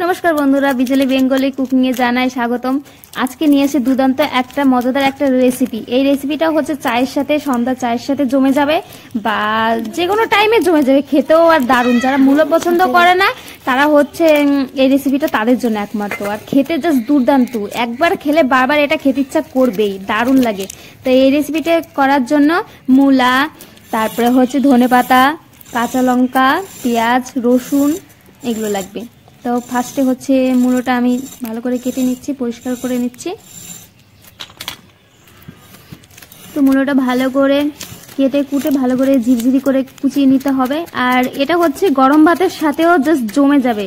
নমস্কার বন্ধুরা, বিজলি Bengali cooking এ জানাই স্বাগতম। আজকে নিয়ে এসে দুর্দান্ত একটা মজাদার একটা রেসিপি। এই রেসিপিটা হচ্ছে চায়ের সাথে, সন্ধ্যা চায়ের সাথে জমে যাবে বা যে কোনো টাইমে জমে যাবে, খেতেও আর দারুণ। যারা মূলো পছন্দ করে না তারা হচ্ছে এই রেসিপিটা তাদের জন্য একমাত্র। আর খেতে জাস্ট দুর্দান্ত, একবার খেলে বারবার এটা খেতে ইচ্ছা করবেই, দারুণ লাগে। তো এই রেসিপিটা করার জন্য মূলা, তারপরে হচ্ছে ধনেপাতা, কাঁচা লঙ্কা, পেঁয়াজ, রসুন এগুলো লাগবে। তো ফার্স্টে হচ্ছে মূলোটা আমি ভালো করে কেটে নিচ্ছি, পরিষ্কার করে নিচ্ছি। তো মূলোটা ভালো করে কেটে কুটে ভালো করে ঝিরঝিরি করে কুচিয়ে নিতে হবে। আর এটা হচ্ছে গরম ভাতের সাথেও জাস্ট জমে যাবে।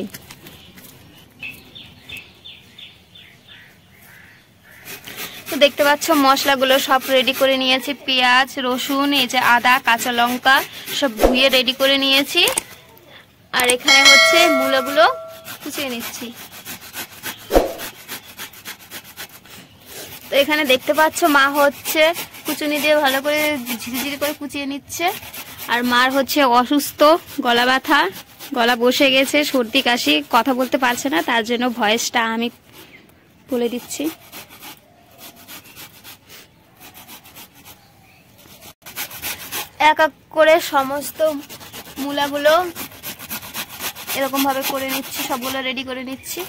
তো দেখতে পাচ্ছ মশলাগুলো সব রেডি করে নিয়েছি। পেঁয়াজ, রসুন, এই যে আদা, কাঁচা লঙ্কা সব ধুয়ে রেডি করে নিয়েছি। আর এখানে হচ্ছে মূলাগুলো কুচিয়ে নিচ্ছি। তো এখানে দেখতে পাচ্ছ মা হচ্ছে কুচুনি দিয়ে ভালো করে ঝিরিঝিরি করে কুচিয়ে নিচ্ছে। আর মার হচ্ছে অসুস্থ, গলা ব্যথা, গলা বসে গেছে, সর্দি কাশি, কথা বলতে পারছে না, তার জন্য ভয়েসটা আমি বলে দিচ্ছি। এক এক করে সমস্ত মূলাগুলো এরকম ভাবে করে নিচ্ছি, সবগুলো রেডি করে নিচ্ছি।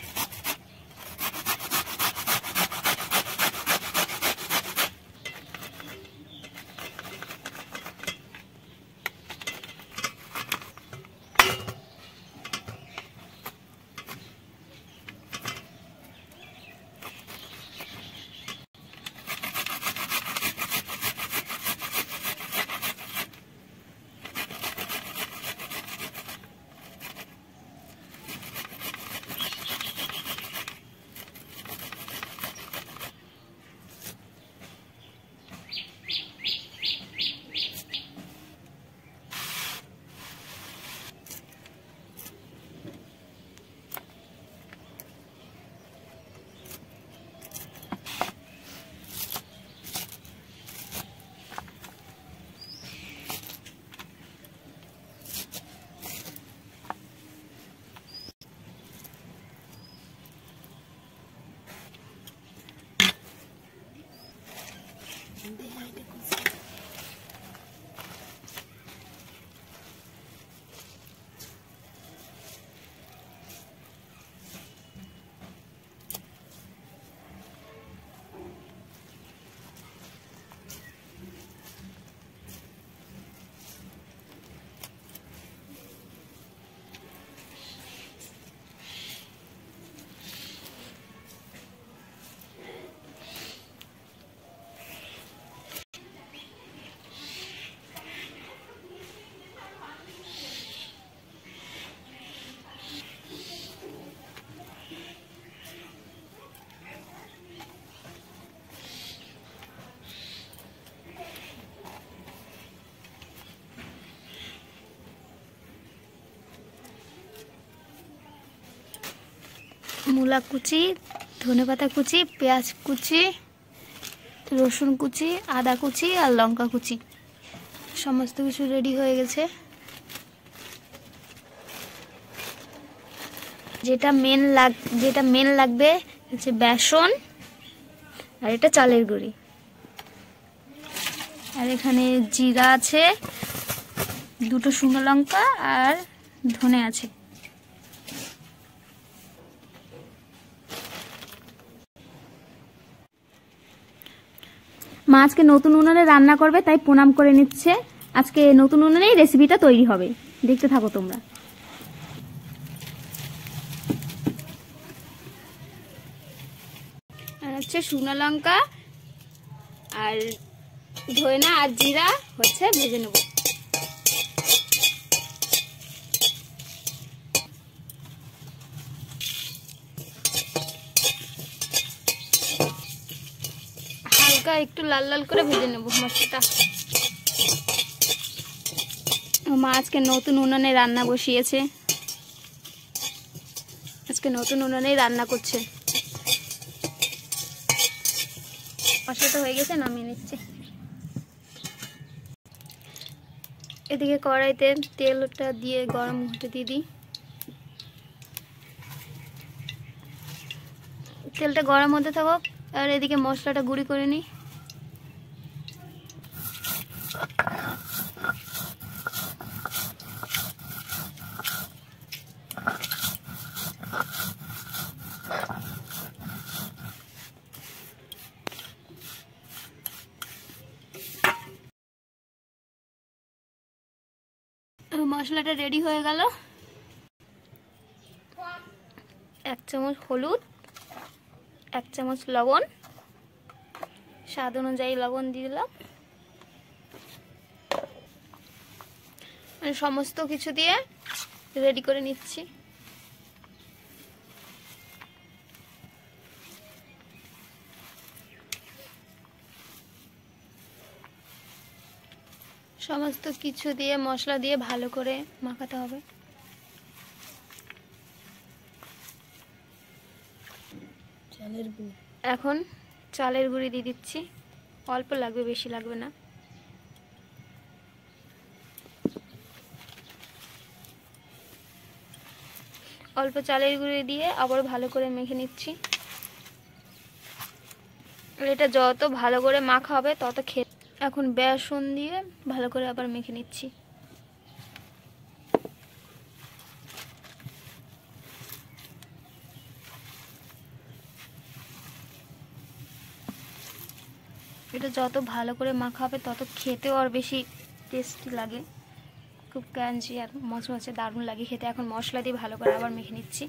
মূলা কুচি, ধনেপাতা কুচি, পেঁয়াজ কুচি, রসুন কুচি, আদা কুচি আর লঙ্কা কুচি সমস্ত কিছু রেডি হয়ে গেছে। যেটা মেন লাগবে হচ্ছে বেসন, আর এটা চালের গুঁড়ি। আর এখানে জিরা আছে, দুটো শুকনো লঙ্কা আর ধনে আছে। মা আজকে নতুন উনুনে রান্না করবে, তাই প্রণাম করে নিচ্ছে। আজকে নতুন উনুনেই রেসিপিটা তৈরি হবে, দেখতে থাকো তোমরা। আর হচ্ছে শুকনো লঙ্কা আর ধনে আর জিরা হচ্ছে ভেজে নেব। হালকা একটু লাল লাল করে ভেজে নেব মশলাটা। মা আজকে নতুন উনুনে রান্না বসিয়েছে, আজকে নতুন উনুনেই রান্না করছে। মশলাটা হয়ে গেছে, নামিয়ে নিচ্ছে। এদিকে কড়াইতে তেলটা দিয়ে গরম হতে দিয়ে দিই। তেলটা গরম হতে থাকুক, আর এদিকে মশলাটা গুঁড়ি করে নিই। মশলাটা রেডি হয়ে গেল। 1 চামচ হলুদ, 1 চামচ লবণ, স্বাদ অনুযায়ী লবণ দিয়ে দিলাম। সমস্ত কিছু দিয়ে রেডি করে নিচ্ছি। সমস্ত কিছু দিয়ে মশলা দিয়ে ভালো করে মাখাতে হবে। এখন চালের গুঁড়ি দিয়ে দিচ্ছি, অল্প লাগবে, বেশি লাগবে না। অল্প চালের গুঁড়ি দিয়ে আবার ভালো করে মেখে নিচ্ছি। এটা যত ভালো করে মাখা হবে তত খেতে। এখন বেসন দিয়ে ভালো করে আবার মেখে নিচ্ছি। এটা যত ভালো করে মাখা হবে তত খেতেও আর বেশি টেস্টি লাগে, খুব ক্রাঞ্চি আর মচমচে দারুণ লাগে খেতে। এখন মশলা দিয়ে ভালো করে আবার মেখে নিচ্ছি।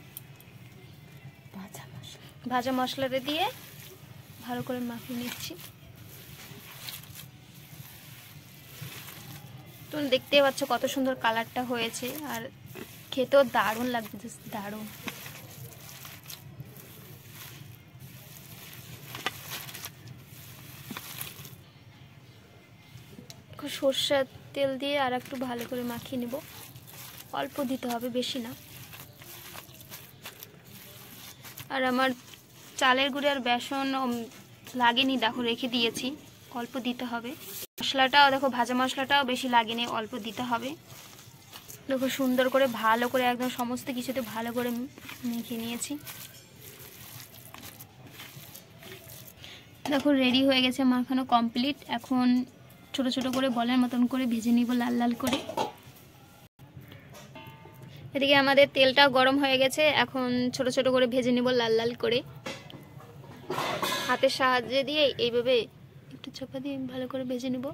ভাজা মশলাটা দিয়ে ভালো করে মাখিয়ে নিচ্ছি। তুমি দেখতেই পাচ্ছ কত সুন্দর কালারটা হয়েছে, আর খেতেও দারুণ লাগবে, দারুণ। সরষের তেল দিয়ে আর একটু ভালো করে মাখিয়ে নেব। অল্প দিতে হবে, বেশি না। আর আমার চালের গুঁড়ি আর বেসন লাগেনি, দেখো রেখে দিয়েছি, অল্প দিতে হবে। মশলাটাও দেখো, ভাজা মশলাটাও বেশি লাগেনি, অল্প দিতে হবে। দেখো সুন্দর করে ভালো করে একদম সমস্ত কিছুতে ভালো করে মেখে নিয়েছি। দেখো রেডি হয়ে গেছে, মাখানো কমপ্লিট। এখন ছোট ছোট করে বলের মতন করে ভেজে নিব, লাল লাল করে। এদিকে আমাদের তেলটাও গরম হয়ে গেছে, এখন ছোট ছোট করে ভেজে নিব লাল লাল করে। হাতের সাহায্যে দিয়ে এইভাবে একটু চাপা দিয়ে ভালো করে ভেজে নিব।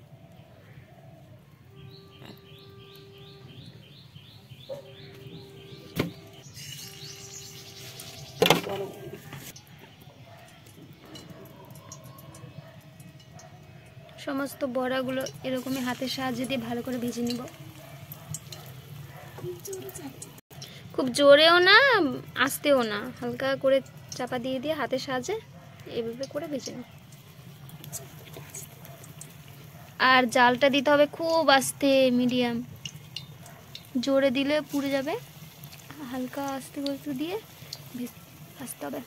সমস্ত বড়াগুলো এরকমই হাতের সাহায্যে দিয়ে ভালো করে ভেজে নিব। খুব জোরেও না, আস্তেও না, হালকা করে চাপা দিয়ে দিয়ে হাতের সাহায্যে এভাবে করে ভেজে নিব। আর জালটা দিতে হবে খুব আস্তে, মিডিয়াম। জোরে দিলে পুড়ে যাবে, হালকা আস্তে করে দিয়ে ভাজতে হবে।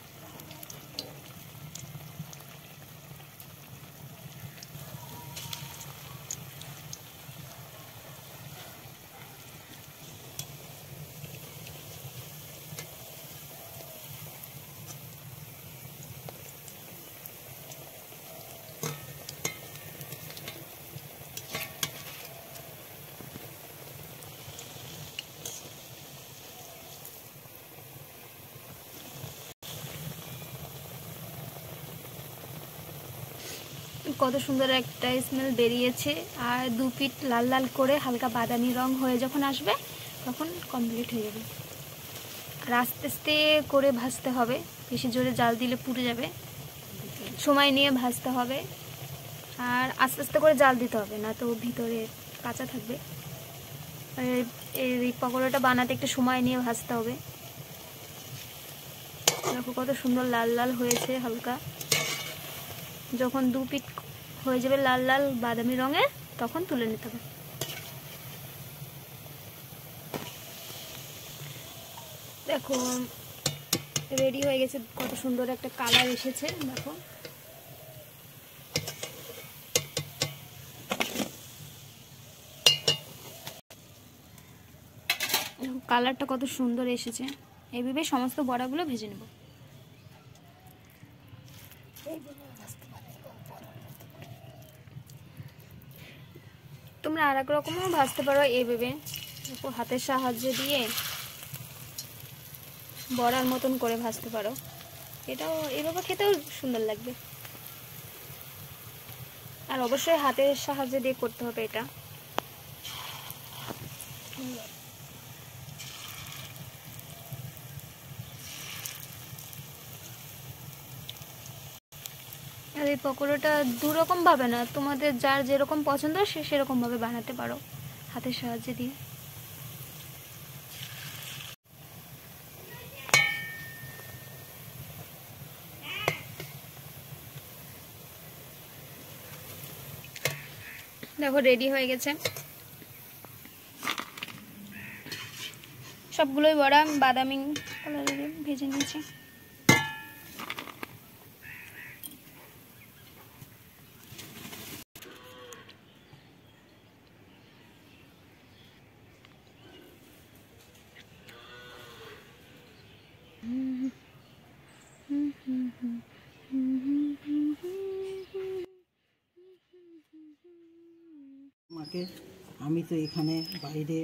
কত সুন্দর একটা স্মেল বেরিয়েছে। আর 2 পিঠ লাল লাল করে হালকা বাদামি রং হয়ে যখন আসবে তখন কমপ্লিট হয়ে যাবে। আর আস্তে আস্তে করে ভাজতে হবে, বেশি জোরে জাল দিলে পুড়ে যাবে। সময় নিয়ে ভাজতে হবে, আর আস্তে আস্তে করে জাল দিতে হবে, না তো ভিতরে কাঁচা থাকবে। আর এই পকোড়াটা বানাতে একটু সময় নিয়ে ভাজতে হবে। দেখো কত সুন্দর লাল লাল হয়েছে হালকা। যখন 2 পিঠ হয়ে যাবে লাল লাল বাদামি রঙে তখন তুলে নিতে হবে। দেখো রেডি হয়ে গেছে, কত সুন্দর একটা কালার এসেছে। দেখো কালারটা কত সুন্দর এসেছে। এইভাবে সমস্ত বড়াগুলো ভেজে নেব। তোমরা আর এক রকমও ভাজতে পারো এইভাবে, হাতের সাহায্য দিয়ে বড়ার মতন করে ভাজতে পারো, এটাও এইভাবে খেতেও সুন্দর লাগবে। আর অবশ্যই হাতের সাহায্য দিয়ে করতে হবে এটা। আর এই পকোড়াটা দুরকম ভাবে না, তোমাদের যার যেরকম পছন্দ সে সেরকম ভাবে বানাতে পারো হাতের সাহায্য দিয়ে। দেখো রেডি হয়ে গেছে সবগুলোই বড়া, বাদামি কালারে ভেজে নিয়েছি। আমি তো এখানে বাইরে।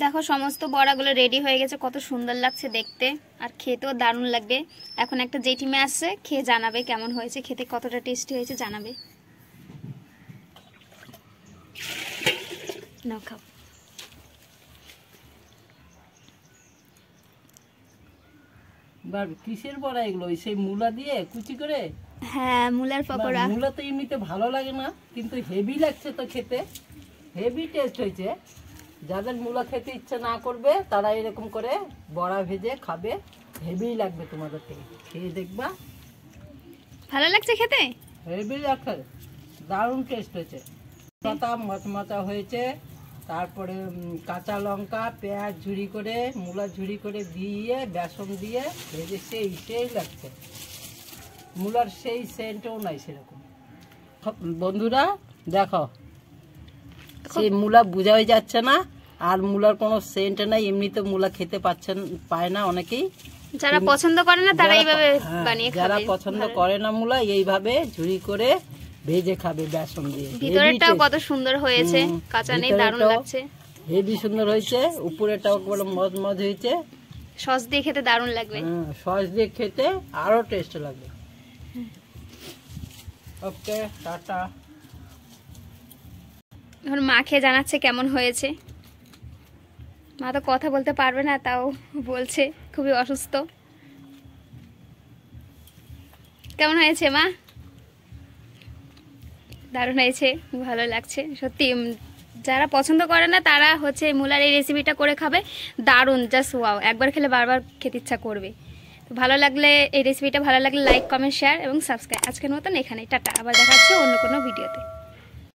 দেখো সমস্ত বড়াগুলো রেডি হয়ে গেছে, কত সুন্দর লাগছে দেখতে, আর খেতেও দারুণ লাগবে। এখন একটা জেঠিমে আসছে, খেয়ে জানাবে কেমন হয়েছে, খেতে কতটা টেস্টি হয়েছে জানাবে। নাও খাও। কিসের বড়া এগুলো? সেই মূলা দিয়ে কুচি করে? হ্যাঁ, মূলার পকোড়া। মূলা তো এমনিতে ভালো লাগে না, কিন্তু হেভি লাগছে তো খেতে, হেভি টেস্ট হয়েছে। যাদের মূলা খেতে ইচ্ছে না করবে তারা এরকম করে বড়া ভেজে খাবে, হেভি লাগবে তোমাদেরকে, খেয়ে দেখবা। ভালো লাগছে খেতে, হেভি লাগছে, দারুণ টেস্ট হয়েছে, পাতা মচমচা হয়েছে। তারপরে কাঁচা লঙ্কা পেঁয়াজ ঝুরি করে মূলা ঝুরি করে দিয়ে বেসন দিয়ে ভেজে সেই লাগছে। মূলার সেই সেন্টও নাই সেরকম। বন্ধুরা দেখো, সেই মূলা বোঝা হয়ে যাচ্ছে না, আর মূলার কোনো সেন্ট নাই। এমনি তো মূলা খেতে পায় না অনেকেই, যারা পছন্দ করে না তারা এইভাবে বানিয়ে খাবে। যারা পছন্দ করে না মূলা এইভাবে ঝুরি করে ভেজে খাবে বেসন দিয়ে। ভিতরেরটাও কত সুন্দর হয়েছে, কাঁচা নেই, দারুণ লাগছে, হেভি সুন্দর হয়েছে। উপরেটাও বড় মজমজ হয়েছে, সস দিয়ে খেতে দারুণ লাগবে। সস দিয়ে খেতে আরো টেস্ট লাগবে। ওকে, টাটা। এখন মা খেয়ে জানাচ্ছে কেমন হয়েছে। মা তো কথা বলতে পারবে না, তাও বলছে, খুবই অসুস্থ। কেমন হয়েছে মা? দারুণ হয়েছে, ভালো লাগছে সত্যি। যারা পছন্দ করে না তারা হচ্ছে মূলার এই রেসিপিটা করে খাবে, দারুণ, জাস্ট ওয়াও, একবার খেলে বারবার খেতে ইচ্ছা করবে। তো ভালো লাগলে, এই রেসিপিটা ভালো লাগলে লাইক কমেন্ট শেয়ার এবং সাবস্ক্রাইব। আজকের মতন এখানেই, টাটা। আবার দেখা হচ্ছে অন্য কোনো ভিডিওতে।